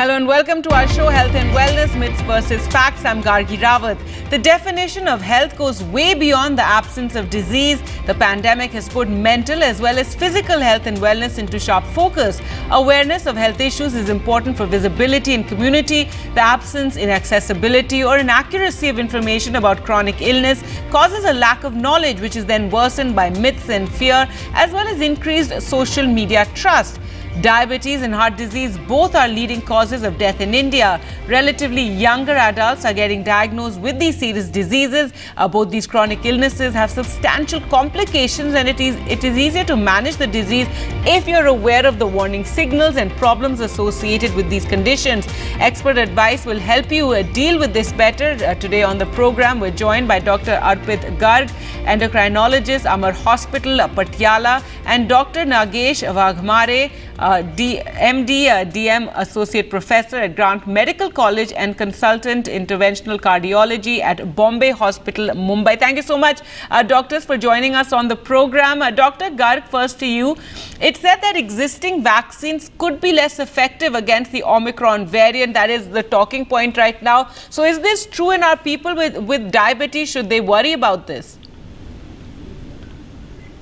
Hello and welcome to our show Health and Wellness Myths versus Facts. I'm Gargi Rawat. The definition of health goes way beyond the absence of disease. The pandemic has put mental as well as physical health and wellness into sharp focus. Awareness of health issues is important for visibility in community. The absence, inaccessibility or inaccuracy of information about chronic illness causes a lack of knowledge, which is then worsened by myths and fear, as well as increased social media trust. Diabetes and heart disease both are leading causes of death in India. Relatively younger adults are getting diagnosed with these serious diseases. Both these chronic illnesses have substantial complications, and it is easier to manage the disease if you're aware of the warning signals and problems associated with these conditions. Expert advice will help you deal with this better. Today on the program, we're joined by Dr. Arpit Garg, endocrinologist, Amar Hospital, Patiala, and Dr. Nagesh Vaghmare, MD, DM, Associate Professor at Grant Medical College and Consultant Interventional Cardiology at Bombay Hospital, Mumbai. Thank you so much, doctors, for joining us on the program. Dr. Garg, first to you. It's said that existing vaccines could be less effective against the Omicron variant. That is the talking point right now. So is this true in our people with diabetes? Should they worry about this?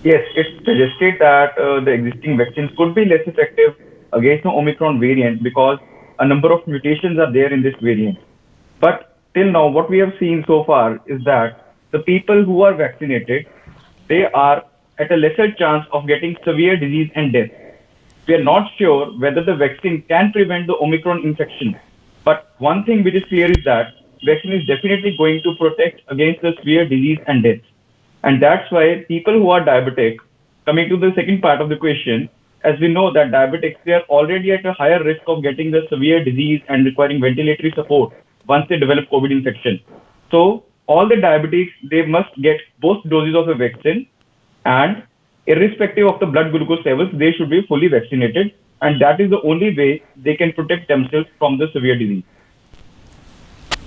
Yes, it's suggested that the existing vaccines could be less effective against the Omicron variant because a number of mutations are there in this variant. But till now, what we have seen so far is that the people who are vaccinated, they are at a lesser chance of getting severe disease and death. We are not sure whether the vaccine can prevent the Omicron infection. But one thing which is clear is that vaccine is definitely going to protect against the severe disease and death. And that's why people who are diabetic, coming to the second part of the question, as we know that diabetics, they are already at a higher risk of getting the severe disease and requiring ventilatory support once they develop COVID infection. So all the diabetics, they must get both doses of the vaccine, and irrespective of the blood glucose levels, they should be fully vaccinated. And that is the only way they can protect themselves from the severe disease.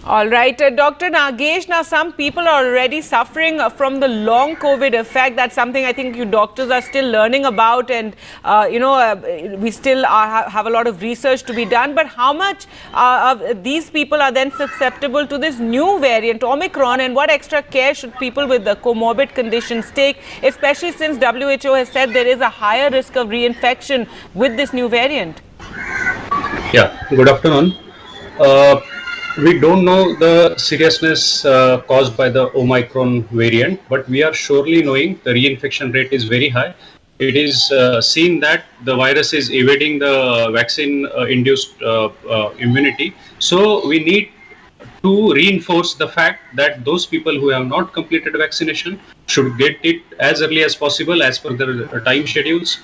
All right, Dr. Nagesh, now some people are already suffering from the long COVID effect. That's something I think you doctors are still learning about, and we still have a lot of research to be done. But how much of these people are then susceptible to this new variant, Omicron, and what extra care should people with the comorbid conditions take, especially since WHO has said there is a higher risk of reinfection with this new variant? Yeah, good afternoon. We don't know the seriousness caused by the Omicron variant, but we are surely knowing the reinfection rate is very high. It is seen that the virus is evading the vaccine-induced immunity. So we need to reinforce the fact that those people who have not completed vaccination should get it as early as possible as per their time schedules.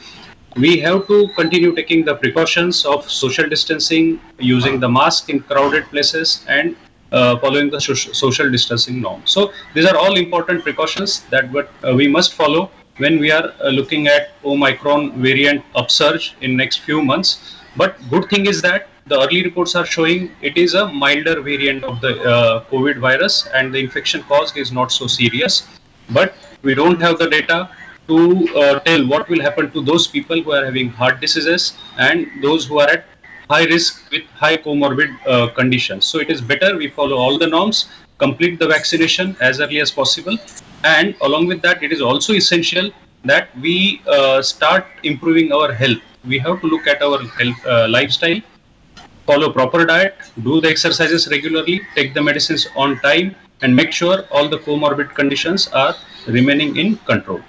We have to continue taking the precautions of social distancing, using the mask in crowded places, and following the social distancing norms. So these are all important precautions that we must follow when we are looking at Omicron variant upsurge in next few months. But good thing is that the early reports are showing it is a milder variant of the COVID virus, and the infection caused is not so serious. But we don't have the data to tell what will happen to those people who are having heart diseases and those who are at high risk with high comorbid conditions. So it is better we follow all the norms, complete the vaccination as early as possible, and along with that, it is also essential that we start improving our health. We have to look at our health, lifestyle, follow proper diet, do the exercises regularly, take the medicines on time, and make sure all the comorbid conditions are remaining in control.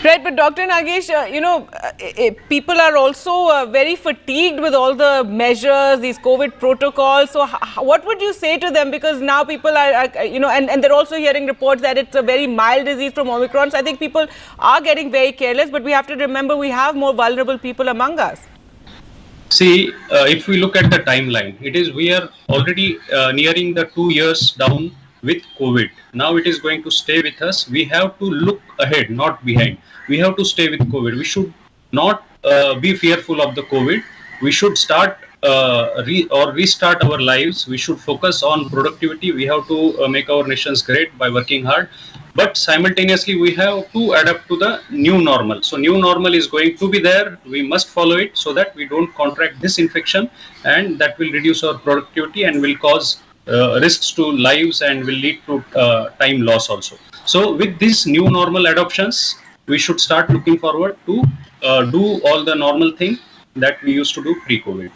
Right, but Dr. Nagesh, people are also very fatigued with all the measures, these COVID protocols. So what would you say to them? Because now people are, and they're also hearing reports that it's a very mild disease from Omicron. So I think people are getting very careless, but we have to remember we have more vulnerable people among us. See, if we look at the timeline, we are already nearing the 2 years down with COVID. Now it is going to stay with us. We have to look ahead, not behind. We have to stay with COVID. We should not be fearful of the COVID. We should start restart our lives. We should focus on productivity. We have to make our nations great by working hard. But simultaneously, we have to adapt to the new normal. So new normal is going to be there. We must follow it so that we don't contract this infection, and that will reduce our productivity and will cause risks to lives and will lead to time loss also. So with these new normal adoptions, we should start looking forward to do all the normal thing that we used to do pre-COVID.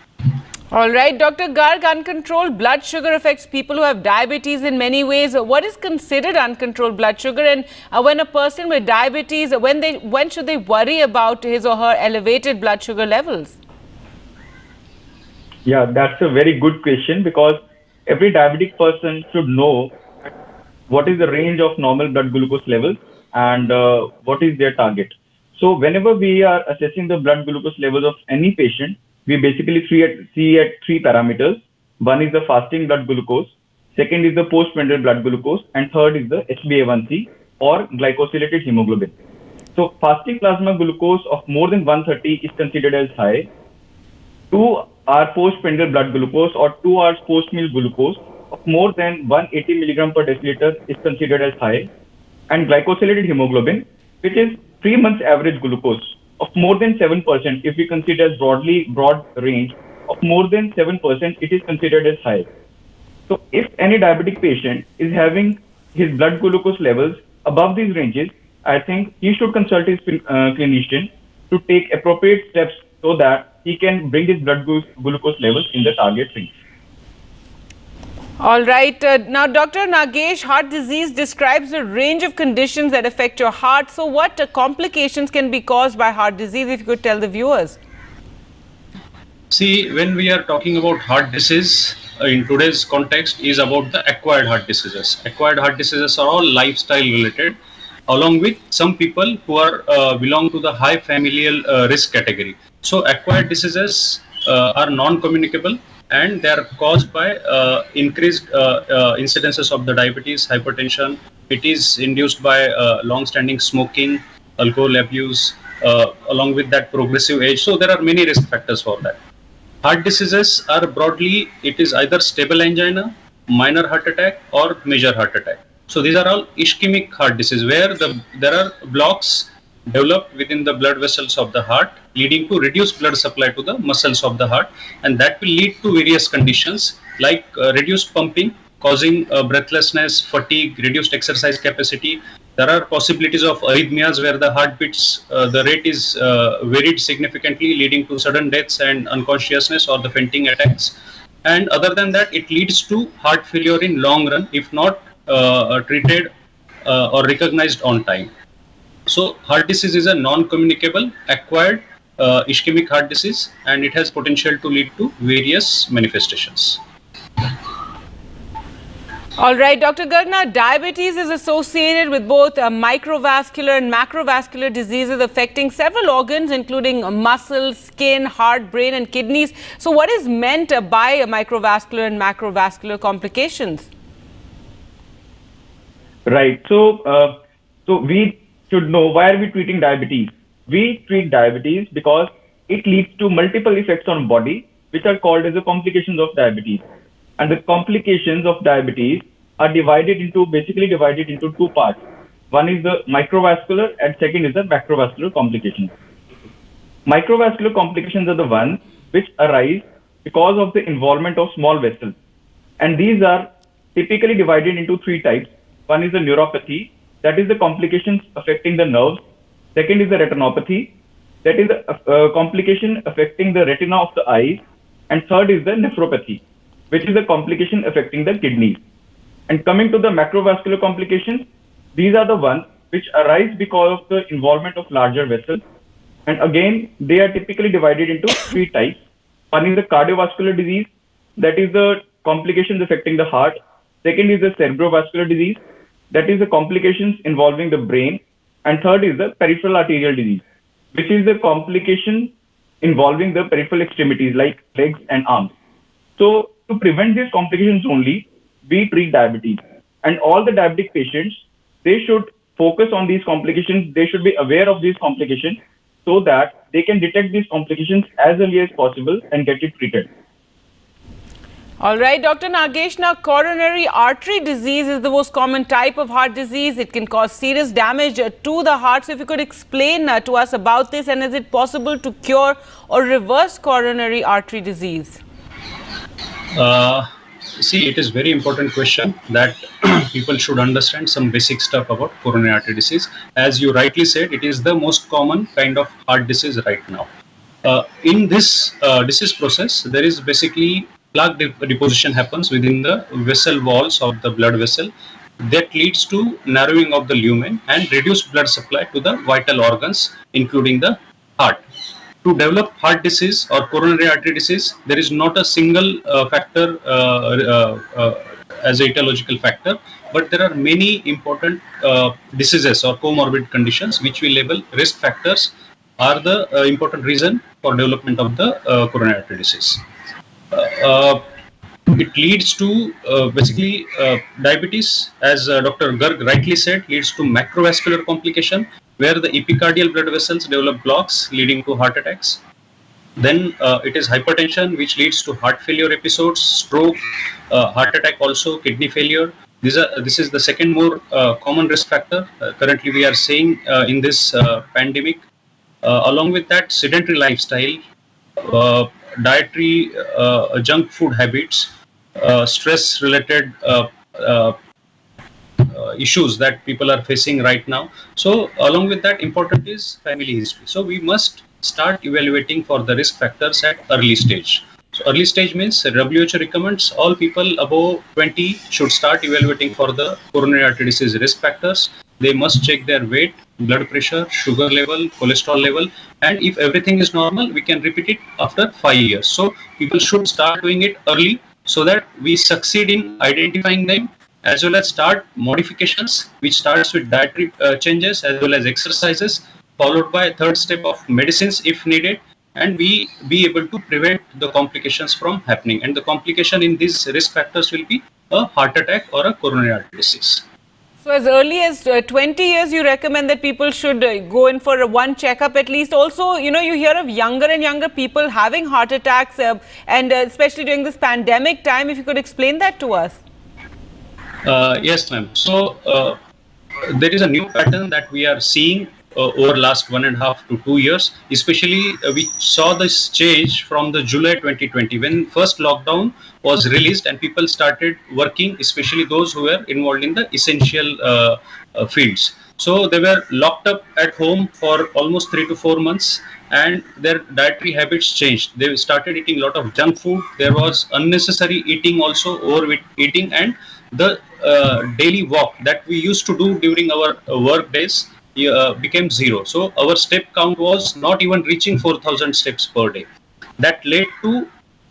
All right, Dr. Garg, uncontrolled blood sugar affects people who have diabetes in many ways. What is considered uncontrolled blood sugar, and when a person with diabetes, when should they worry about his or her elevated blood sugar levels? Yeah, that's a very good question, because every diabetic person should know what is the range of normal blood glucose levels and what is their target. So whenever we are assessing the blood glucose levels of any patient, we basically see at three parameters. One is the fasting blood glucose, second is the postprandial blood glucose, and third is the HbA1c or glycosylated hemoglobin. So fasting plasma glucose of more than 130 is considered as high. 2 hour postprandial blood glucose or 2 hours post-meal glucose of more than 180 milligram per deciliter is considered as high. And glycosylated hemoglobin, which is 3 months average glucose of more than 7%, if we consider as broad range of more than 7%, it is considered as high. So if any diabetic patient is having his blood glucose levels above these ranges, I think he should consult his clinician to take appropriate steps so that he can bring his blood glucose levels in the target range. All right. Now, Dr. Nagesh, heart disease describes a range of conditions that affect your heart. So what complications can be caused by heart disease, if you could tell the viewers? See, when we are talking about heart disease, in today's context is about the acquired heart diseases. Acquired heart diseases are all lifestyle related, along with some people who are belong to the high familial risk category. So acquired diseases are non-communicable, and they are caused by increased incidences of the diabetes, hypertension. It is induced by long-standing smoking, alcohol abuse, along with that progressive age. So there are many risk factors for that. Heart diseases are broadly, it is either stable angina, minor heart attack, or major heart attack. So these are all ischemic heart disease, where there are blocks developed within the blood vessels of the heart, leading to reduced blood supply to the muscles of the heart, and that will lead to various conditions like reduced pumping, causing breathlessness, fatigue, reduced exercise capacity. There are possibilities of arrhythmias where the heartbeats, the rate is varied significantly, leading to sudden deaths and unconsciousness or the fainting attacks. And other than that, it leads to heart failure in long run if not treated or recognized on time. So heart disease is a non-communicable acquired ischemic heart disease, and it has potential to lead to various manifestations. All right, Dr. Garg, diabetes is associated with both microvascular and macrovascular diseases affecting several organs, including muscles, skin, heart, brain, and kidneys. So what is meant by microvascular and macrovascular complications? Right. So we should know, why are we treating diabetes? We treat diabetes because it leads to multiple effects on body, which are called as the complications of diabetes. And the complications of diabetes are basically divided into two parts. One is the microvascular and second is the macrovascular complications. Microvascular complications are the ones which arise because of the involvement of small vessels. And these are typically divided into three types. One is the neuropathy, that is the complications affecting the nerves. Second is the retinopathy, that is the complication affecting the retina of the eyes. And third is the nephropathy, which is the complication affecting the kidneys. And coming to the macrovascular complications, these are the ones which arise because of the involvement of larger vessels. And again, they are typically divided into three types. One is the cardiovascular disease, that is the complications affecting the heart. Second is the cerebrovascular disease, that is the complications involving the brain. And third is the peripheral arterial disease, which is the complication involving the peripheral extremities like legs and arms. So to prevent these complications only, we treat diabetes. And all the diabetic patients, they should focus on these complications. They should be aware of these complications so that they can detect these complications as early as possible and get it treated. All right, Dr. Nagesh, now coronary artery disease is the most common type of heart disease. It can cause serious damage to the heart. So if you could explain to us about this, and is it possible to cure or reverse coronary artery disease? See, it is very important question that people should understand some basic stuff about coronary artery disease. As you rightly said, it is the most common kind of heart disease right now. In this disease process, there is basically plaque deposition happens within the vessel walls of the blood vessel that leads to narrowing of the lumen and reduced blood supply to the vital organs, including the heart. To develop heart disease or coronary artery disease, there is not a single factor as a etiological factor, but there are many important diseases or comorbid conditions which we label risk factors are the important reason for development of the coronary artery disease. It leads to basically diabetes, as Dr. Garg rightly said, leads to macrovascular complication where the epicardial blood vessels develop blocks leading to heart attacks. Then it is hypertension, which leads to heart failure episodes, stroke, heart attack also, kidney failure. This is the second more common risk factor currently we are seeing in this pandemic. Along with that, sedentary lifestyle, dietary junk food habits, stress-related issues that people are facing right now. So along with that, important is family history. So we must start evaluating for the risk factors at early stage. So early stage means WHO recommends all people above 20 should start evaluating for the coronary artery disease risk factors. They must check their weight, blood pressure, sugar level, cholesterol level, and if everything is normal, we can repeat it after 5 years. So people should start doing it early so that we succeed in identifying them, as well as start modifications, which starts with dietary changes as well as exercises, followed by a third step of medicines if needed, and we be able to prevent the complications from happening. And the complication in these risk factors will be a heart attack or a coronary artery disease. So as early as 20 years, you recommend that people should go in for one checkup at least. Also, you hear of younger and younger people having heart attacks and especially during this pandemic time. If you could explain that to us. Yes, ma'am. So there is a new pattern that we are seeing over last 1.5 to 2 years. Especially we saw this change from the July 2020 when first lockdown was released and people started working, especially those who were involved in the essential fields. So they were locked up at home for almost 3 to 4 months, and their dietary habits changed. They started eating a lot of junk food. There was unnecessary eating also, overeating, and the daily walk that we used to do during our work days became zero. So our step count was not even reaching 4,000 steps per day. That led to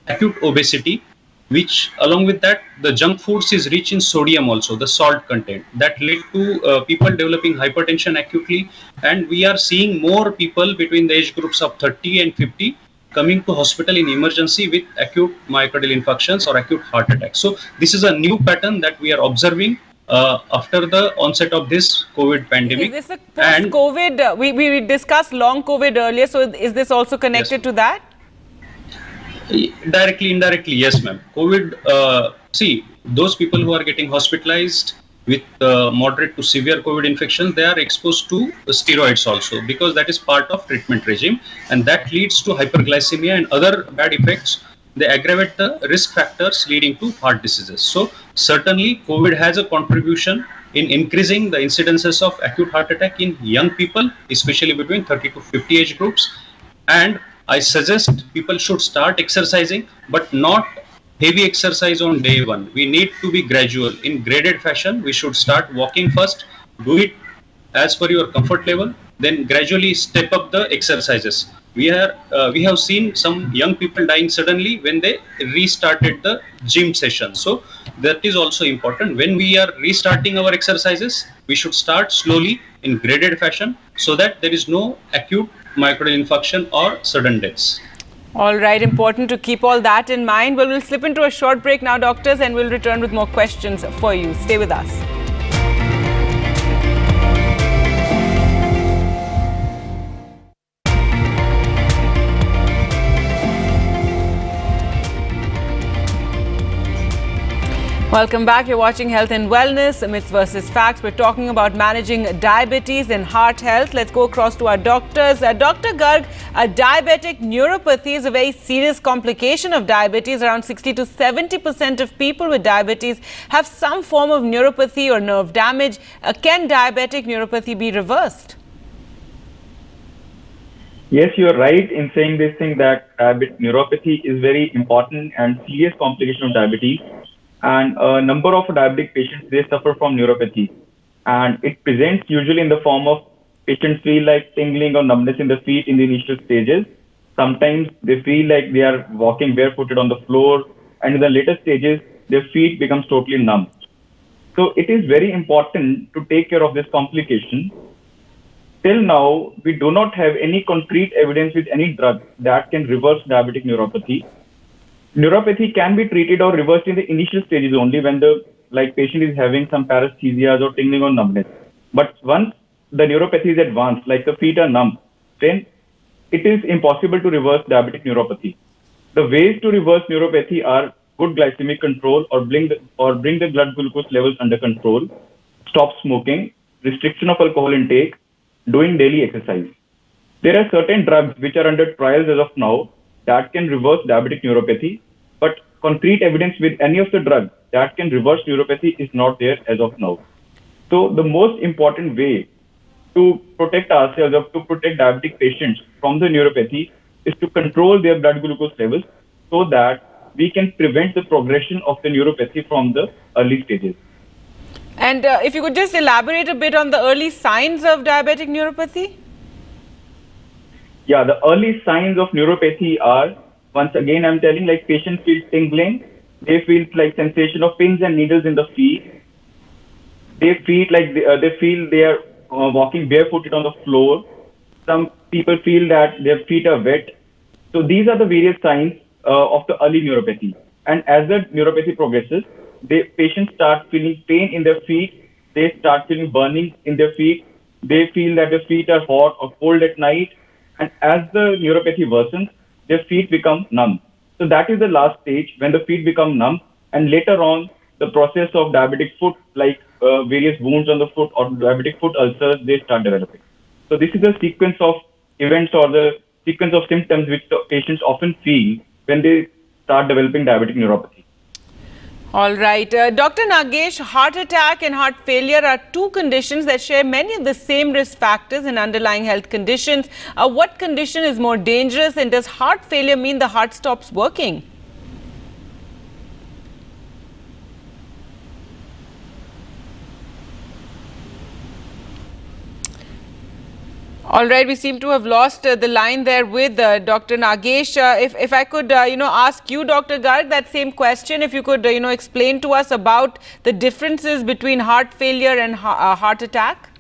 acute obesity, which along with that, the junk foods is rich in sodium also, the salt content. That led to people developing hypertension acutely, and we are seeing more people between the age groups of 30 and 50 coming to hospital in emergency with acute myocardial infarctions or acute heart attacks. So this is a new pattern that we are observing after the onset of this COVID pandemic. Is this a post-COVID? We discussed long COVID earlier, so is this also connected to that? Directly, indirectly, yes, ma'am. COVID, see, those people who are getting hospitalized with moderate to severe COVID infection, they are exposed to steroids also, because that is part of treatment regime, and that leads to hyperglycemia and other bad effects. They aggravate the risk factors leading to heart diseases. So certainly COVID has a contribution in increasing the incidences of acute heart attack in young people, especially between 30 to 50 age groups. And I suggest people should start exercising, but not heavy exercise on day one. We need to be gradual in graded fashion. We should start walking first, do it as per your comfort level, then gradually step up the exercises. We have seen some young people dying suddenly when they restarted the gym session. So that is also important. When we are restarting our exercises, we should start slowly in graded fashion so that there is no acute myocardial infarction or sudden deaths. All right, important to keep all that in mind. Well, we'll slip into a short break now, doctors, and we'll return with more questions for you. Stay with us. Welcome back. You're watching Health and Wellness, Myths versus Facts. We're talking about managing diabetes and heart health. Let's go across to our doctors. Dr. Garg, diabetic neuropathy is a very serious complication of diabetes. Around 60 to 70% of people with diabetes have some form of neuropathy or nerve damage. Can diabetic neuropathy be reversed? Yes, you are right in saying this thing that neuropathy is very important and serious complication of diabetes. And a number of diabetic patients, they suffer from neuropathy. And it presents usually in the form of patients feel like tingling or numbness in the feet in the initial stages. Sometimes they feel like they are walking barefooted on the floor. And in the later stages, their feet becomes totally numb. So it is very important to take care of this complication. Till now, we do not have any concrete evidence with any drug that can reverse diabetic neuropathy. Neuropathy can be treated or reversed in the initial stages only when the patient is having some paresthesias or tingling or numbness. But once the neuropathy is advanced, like the feet are numb, then it is impossible to reverse diabetic neuropathy. The ways to reverse neuropathy are good glycemic control or bring the blood glucose levels under control, stop smoking, restriction of alcohol intake, doing daily exercise. There are certain drugs which are under trials as of now that can reverse diabetic neuropathy, but concrete evidence with any of the drugs that can reverse neuropathy is not there as of now. So the most important way to protect ourselves or to protect diabetic patients from the neuropathy is to control their blood glucose levels so that we can prevent the progression of the neuropathy from the early stages. And if you could just elaborate a bit on the early signs of diabetic neuropathy? Yeah, the early signs of neuropathy are, once again, I'm telling, patients feel tingling. They feel like sensation of pins and needles in the feet. They feel like they are walking barefooted on the floor. Some people feel that their feet are wet. So these are the various signs of the early neuropathy. And as the neuropathy progresses, patients start feeling pain in their feet. They start feeling burning in their feet. They feel that their feet are hot or cold at night. And as the neuropathy worsens, their feet become numb. So that is the last stage when the feet become numb. And later on, the process of diabetic foot, various wounds on the foot or diabetic foot ulcers, they start developing. So this is the sequence of events or the sequence of symptoms which the patients often feel when they start developing diabetic neuropathy. All right. Dr. Nagesh, heart attack and heart failure are two conditions that share many of the same risk factors in underlying health conditions. What condition is more dangerous, and does heart failure mean the heart stops working? All right, we seem to have lost the line there with Dr. Nagesh. If I could, ask you, Dr. Garg, that same question, if you could, explain to us about the differences between heart failure and heart attack.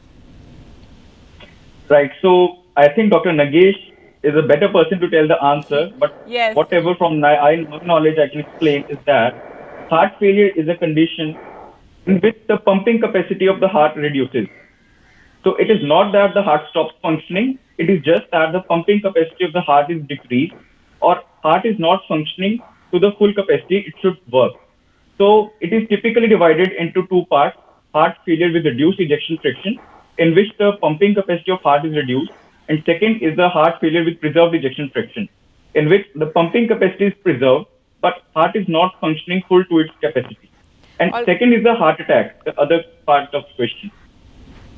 Right. So I think Dr. Nagesh is a better person to tell the answer. But yes, whatever from my knowledge I can explain is that heart failure is a condition in which the pumping capacity of the heart reduces. So it is not that the heart stops functioning, it is just that the pumping capacity of the heart is decreased, or heart is not functioning to the full capacity it should work. So it is typically divided into two parts: heart failure with reduced ejection fraction, in which the pumping capacity of heart is reduced, and second is the heart failure with preserved ejection fraction, in which the pumping capacity is preserved, but heart is not functioning full to its capacity. And second is the heart attack, the other part of the question.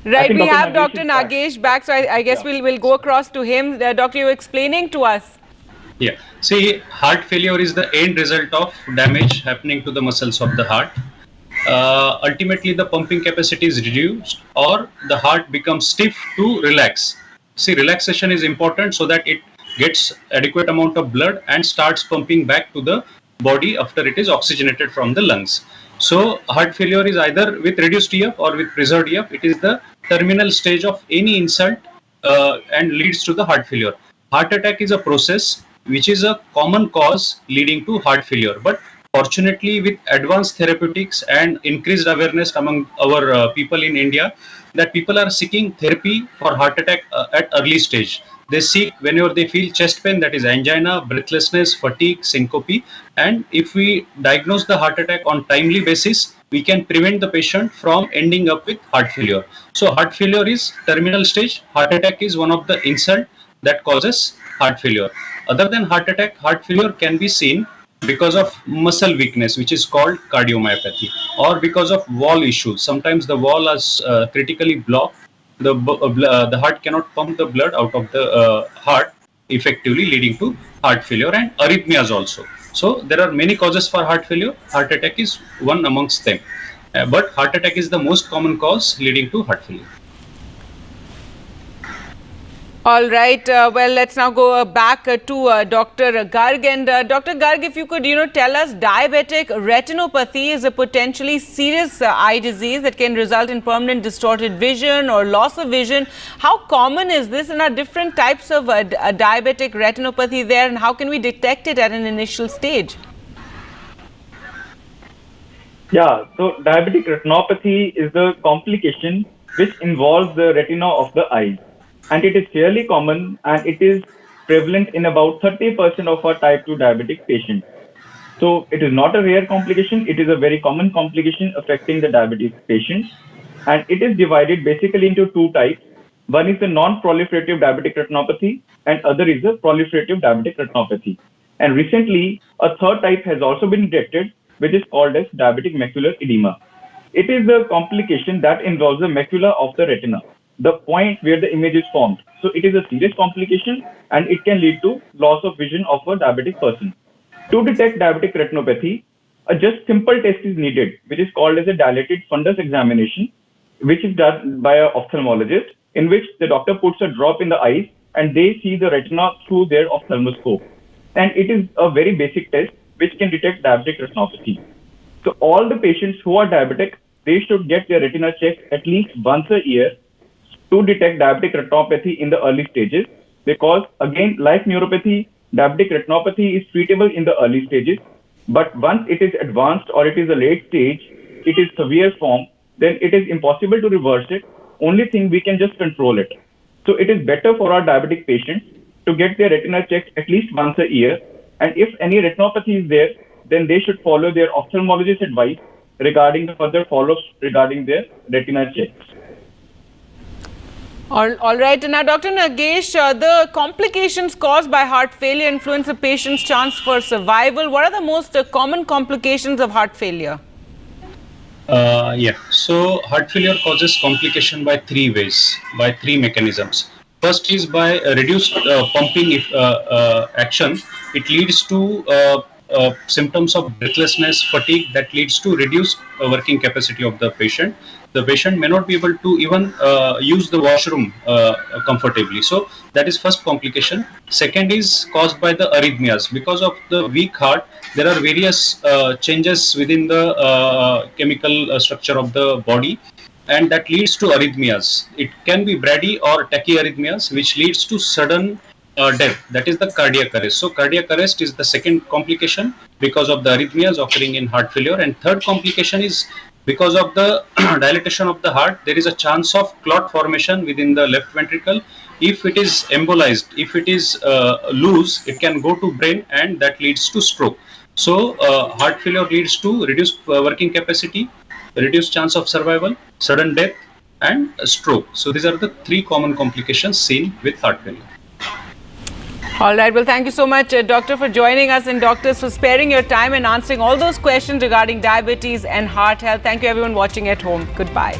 Right, we have Dr. Nagesh back, so I guess we'll go across to him. Doctor, you were explaining to us. Yeah, see, heart failure is the end result of damage happening to the muscles of the heart. Ultimately, the pumping capacity is reduced, or the heart becomes stiff to relax. See, relaxation is important so that it gets adequate amount of blood and starts pumping back to the body after it is oxygenated from the lungs. So heart failure is either with reduced EF or with preserved EF. It is the terminal stage of any insult and leads to the heart failure. Heart attack is a process which is a common cause leading to heart failure. But fortunately, with advanced therapeutics and increased awareness among our people in India, that people are seeking therapy for heart attack at early stage. they seek whenever they feel chest pain, that is angina, breathlessness, fatigue, syncope. And if we diagnose the heart attack on timely basis, we can prevent the patient from ending up with heart failure. So heart failure is terminal stage. Heart attack is one of the insult that causes heart failure. Other than heart attack, heart failure can be seen because of muscle weakness, which is called cardiomyopathy, or because of wall issues. Sometimes the wall is critically blocked. The heart cannot pump the blood out of the heart effectively, leading to heart failure, and arrhythmias also. So there are many causes for heart failure. Heart attack is one amongst them. But heart attack is the most common cause leading to heart failure. All right. Well, let's now go back to Dr. Garg. And Dr. Garg, if you could, tell us, diabetic retinopathy is a potentially serious eye disease that can result in permanent distorted vision or loss of vision. How common is this, and are different types of diabetic retinopathy there, and how can we detect it at an initial stage? Yeah, so diabetic retinopathy is the complication which involves the retina of the eye. And it is fairly common, and it is prevalent in about 30% of our type 2 diabetic patients. So it is not a rare complication. It is a very common complication affecting the diabetes patients. And it is divided basically into two types. One is the non-proliferative diabetic retinopathy, and other is the proliferative diabetic retinopathy. And recently, a third type has also been detected, which is called as diabetic macular edema. It is the complication that involves the macula of the retina, the point where the image is formed. So it is a serious complication, and it can lead to loss of vision of a diabetic person. To detect diabetic retinopathy, a just simple test is needed, which is called as a dilated fundus examination, which is done by an ophthalmologist, in which the doctor puts a drop in the eyes and they see the retina through their ophthalmoscope. And it is a very basic test which can detect diabetic retinopathy. So all the patients who are diabetic, they should get their retina checked at least once a year to detect diabetic retinopathy in the early stages, because again, like neuropathy, diabetic retinopathy is treatable in the early stages, but once it is advanced or it is a late stage, it is severe form, then it is impossible to reverse it. Only thing, we can just control it. So it is better for our diabetic patients to get their retina checked at least once a year, and if any retinopathy is there, then they should follow their ophthalmologist advice regarding the further follow-ups regarding their retina checks. All right. Now, Dr. Nagesh, the complications caused by heart failure influence a patient's chance for survival. What are the most common complications of heart failure? So heart failure causes complication by three ways, by three mechanisms. First is by reduced pumping action. It leads to symptoms of breathlessness, fatigue, that leads to reduced working capacity of the patient. The patient may not be able to even use the washroom comfortably. So that is first complication. Second is caused by the arrhythmias. Because of the weak heart, there are various changes within the chemical structure of the body, and that leads to arrhythmias. It can be brady or tachyarrhythmias, which leads to sudden death, that is the cardiac arrest. So cardiac arrest is the second complication because of the arrhythmias occurring in heart failure. And third complication is because of the dilatation of the heart, there is a chance of clot formation within the left ventricle. If it is embolized, if it is loose, it can go to brain, and that leads to stroke. So heart failure leads to reduced working capacity, reduced chance of survival, sudden death, and stroke. So these are the three common complications seen with heart failure. All right. Well, thank you so much, Doctor, for joining us, and doctors for sparing your time and answering all those questions regarding diabetes and heart health. Thank you, everyone watching at home. Goodbye.